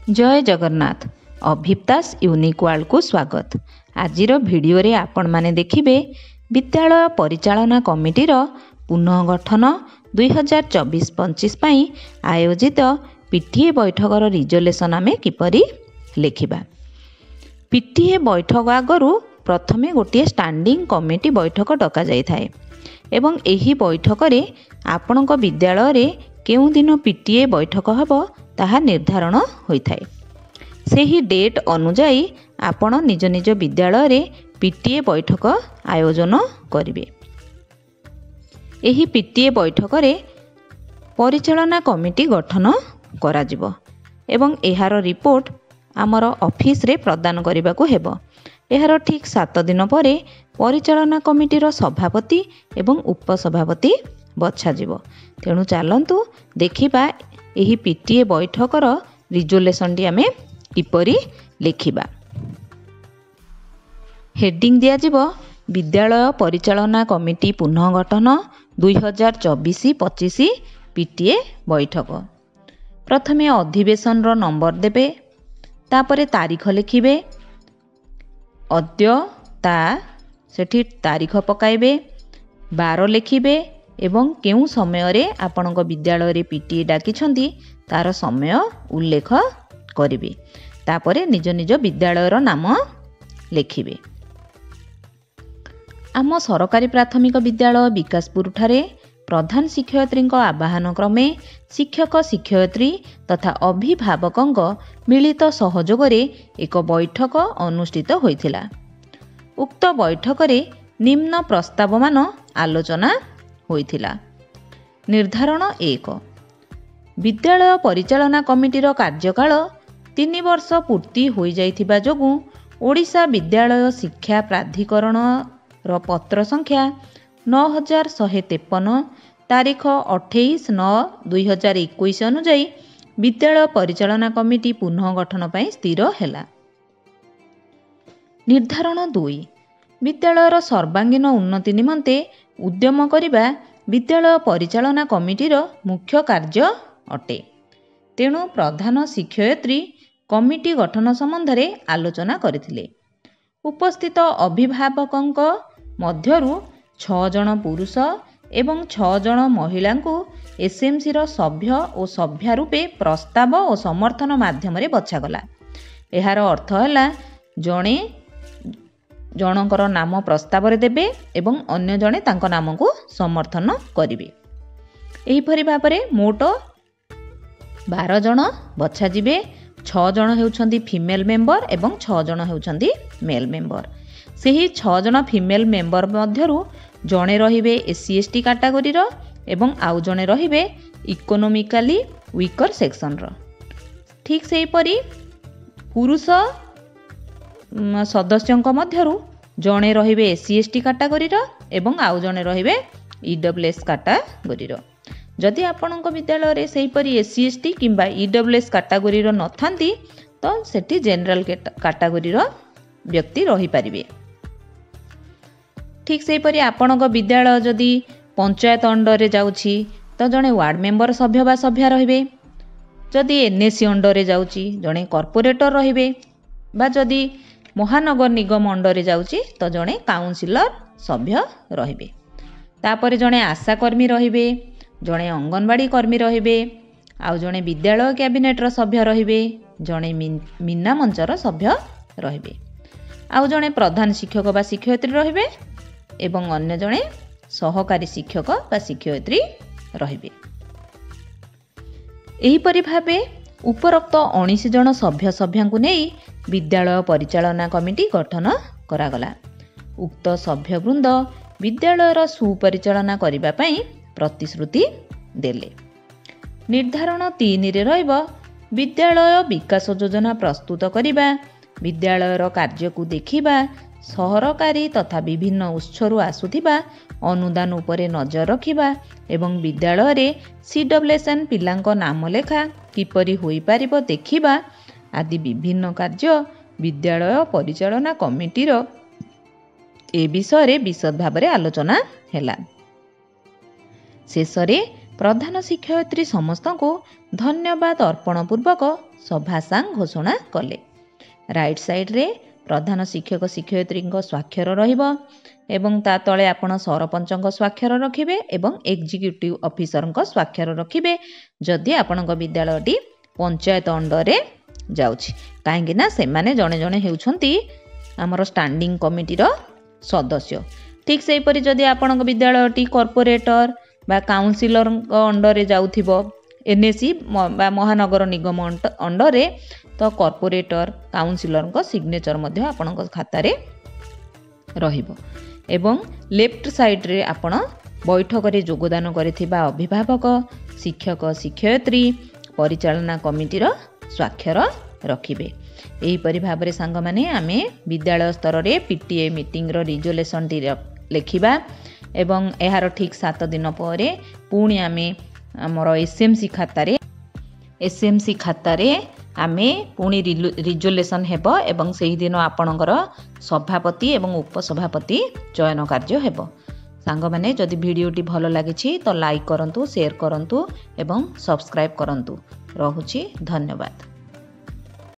जय Jagannath. अभिप्तास unique world को स्वागत। आजिर भिडियो रे आपण माने देखिबे विद्यालय परिचालना कमिटीर पुनः गठन 2024-25 पई आयोजित पीटीए बैठकर रिजोल्यूशन आमे किपरि लेखिबा। पीटीए बैठक आगरु प्रथमे गोटे स्टैंडिंग कमिटी बैठक डका जाय थाए एवं एही बैठक रे आपणक विद्यालय रे केउ दिन पीटीए बैठक हबो ताहा निर्धारण होइथाए। सेही डेट अनुजाई आपण निज निज विद्यालय रे पीटीए बैठक आयोजन करिवे। एही पीटीए बैठक रे परिचालना कमिटी गठन कराजिबो एवं एहार रिपोर्ट आमर ऑफिस रे प्रदान करिबाकू हेबो। एहार ठीक 7 दिन परे परिचालना कमिटीर सभापति एवं उपसभापति बछाजिबो। तेणु चलंतु देखिबा एही पीटीए बैठकर रिजोल्यूशन टी आमे किपरि लेखिबा। हेडिंग दिया जिवो विद्यालय परिचालना कमिटी पुनः गठन 2024-25 पीटीए बैठक। प्रथमे अधिवेशन रो नंबर देबे, तापरे तारीख लिखिबे, अद्य ता सेठी तारीख पकाइबे, बार लिखिबे एवं केउ समय रे आपणक विद्यालय रे पीटीए डाकिछंती तार समय उल्लेख करिवे। तापरे निज निज विद्यालय रो नाम लिखिबे। आम सरकारी प्राथमिक विद्यालय विकासपुर ठारे प्रधान शिक्षयित्री आवाहन क्रमे शिक्षक शिक्षयित्री तथा अभिभावक मिलित सहयोग रे एक बैठक अनुष्ठित होइथिला। उक्त बैठक रे निम्न प्रस्ताव मान आलोचना होइथिला। निर्धारण 1। विद्यालय परिचालना कमिटीर कार्यकाल 3 वर्ष पूर्ति होई जाइथिबा जोगु ओडिशा विद्यालय शिक्षा प्राधिकरण रो पत्र संख्या 9153 तारीख 28/9/2021 अनुଯାयी विद्यालय परिचालना कमिटी पुनः गठन पई स्थिर हैला। निर्धारण 2। विद्यालयर सर्वांगीन उन्नति निमंते उद्यम करिबा विद्यालय परिचालना कमिटीर मुख्य कार्य अटे। तेणु प्रधान शिक्षयित्री कमिटी गठन संबंध रे आलोचना करथिले। उपस्थित अभिभावकंक मध्यरु 6 जन पुरुष एवं 6 जन महिला को एसएमसी रो सभ्य और सभ्या रूपे प्रस्ताव और समर्थन माध्यम रे बछागला। एहार अर्थ हैला जणे जनकर नाम प्रस्ताव रे देबे एवं अन्य जणे तांको नाम को समर्थन करिवे। एही परि भाबरे मोट 12 जन बछा जिवे। 6 जन हेउछंती फीमेल मेंबर एवं 6 जन हेउछंती मेल मेंबर। सेही 6 जन फीमेल मेंबर मध्यरु जणे रहिबे एससी एसटी कैटेगरी रो एवं आउ जणे रहिबे इकोनॉमिकली वीकर सेक्शन रो। ठीक सेही परि पुरुष सदस्यंक मध्यरु जणे रहिबे एससी एसटी कैटेगरी रो एवं आउ जणे रहिबे ईडब्ल्यूएस कैटेगरी रो। जदि आपणक विद्यालय रे सेही परि एससी एसटी किंबा ईडब्ल्यूएस कैटेगरी रो नथांती तो सेठी जनरल कैटेगरी रो व्यक्ति रही पारिबे। ठीक सेही परि आपणक विद्यालय जदि पंचायत अंडर रे जाउछि तो जणे वार्ड मेंबर सभ्य बा सभ्या रहिबे। जदि एनएससी अंडर रे जाउछि जणे कॉर्पोरेटर रहिबे बा जदि महानगर निगम अंडर रे जाउछि तो जणे काउंसिलर सभ्य रहिबे। तापरे जणे आशा कर्मी रहिबे, जणे अंगनवाड़ी कर्मी रहिबे, आउ जणे विद्यालय कैबिनेट रो सभ्य रहिबे, जणे मीना मंचर सभ्य रहिबे, आउ जणे प्रधान शिक्षक बा शिक्षयित्री रहिबे एवं अन्य जणे सहकारी शिक्षक बा शिक्षयित्री रहिबे। एही परि भाबे उपरोक्त 19 जन सभ्य सभ्यांकु नेई विद्यालय परिचालना कमिटी गठन करागला। उक्त सभ्यवृंद विद्यालयर सुपरिचालना करिबा पई प्रतिश्रुति देले। निर्धारण 3 रे रहइबो विद्यालय विकास योजना प्रस्तुत करिबा, विद्यालयर कार्य को देखिबा, सरकारी तथा विभिन्न उत्सरु आसुथिबा अनुदान उपरे नजर रखिबा एवं विद्यालय रे सीडब्ल्यूएसएन पिलांक नाम लेखा किपरि होई पारिबो देखिबा आदि विभिन्न कार्य विद्यालय परिचालना कमिटीर ए विषय रे विशद भाबरे आलोचना हैला। शेषरे प्रधान शिक्षयित्री समस्त को धन्यवाद अर्पण पूर्वक सभासांग घोषणा कले। राइट साइड रे प्रधान शिक्षक शिक्षयित्री स्वाक्षर रहिबो एवं ता तले आपण सरपंचक स्वाक्षर रखिबे एवं एग्जीक्यूटिव ऑफिसर स्वाक्षर रखिबे जदि आपणक विद्यालयटी पंचायत अंडर रे जाउछि। काहेकि ना से माने जणे जणे हेउछंती हमर स्टैंडिंग कमिटी रो सदस्य। ठीक सेहि परि जदि आपणक विद्यालयटी कॉर्पोरेटर बा काउंसिलर अंडर रे जाउथिबो एनएसी बा महानगर निगम अंडर रे तो कॉर्पोरेटर काउंसिलर सिग्नेचर मध्य आपणक खाता रे रहिबो। एवं लेफ्ट साइड रे आपण बैठक रे योगदान करिथिबा अभिभावक शिक्षक शिक्षयित्री परिचालना कमिटी रो स्वाक्षर रखिबे। एही परि भाबरे सांग माने आमे विद्यालय स्तर रे पीटीए मीटिंग रो रिजोल्यूशन टी लेखिबा एवं एहार ठीक 7 दिन परे पुणी आमे हमर एसएमसी खाता रे आमे पुणी रिजोल्यूशन हेबो एवं सेही दिन आपणकर सभापति एवं उपसभापति चयन कार्य हेबो। सांग माने जदि भिडियोटी भलो लागिछि तो लाइक करंतु शेयर करंतु एवं सब्सक्राइब करंतु। रहुछि धन्यवाद।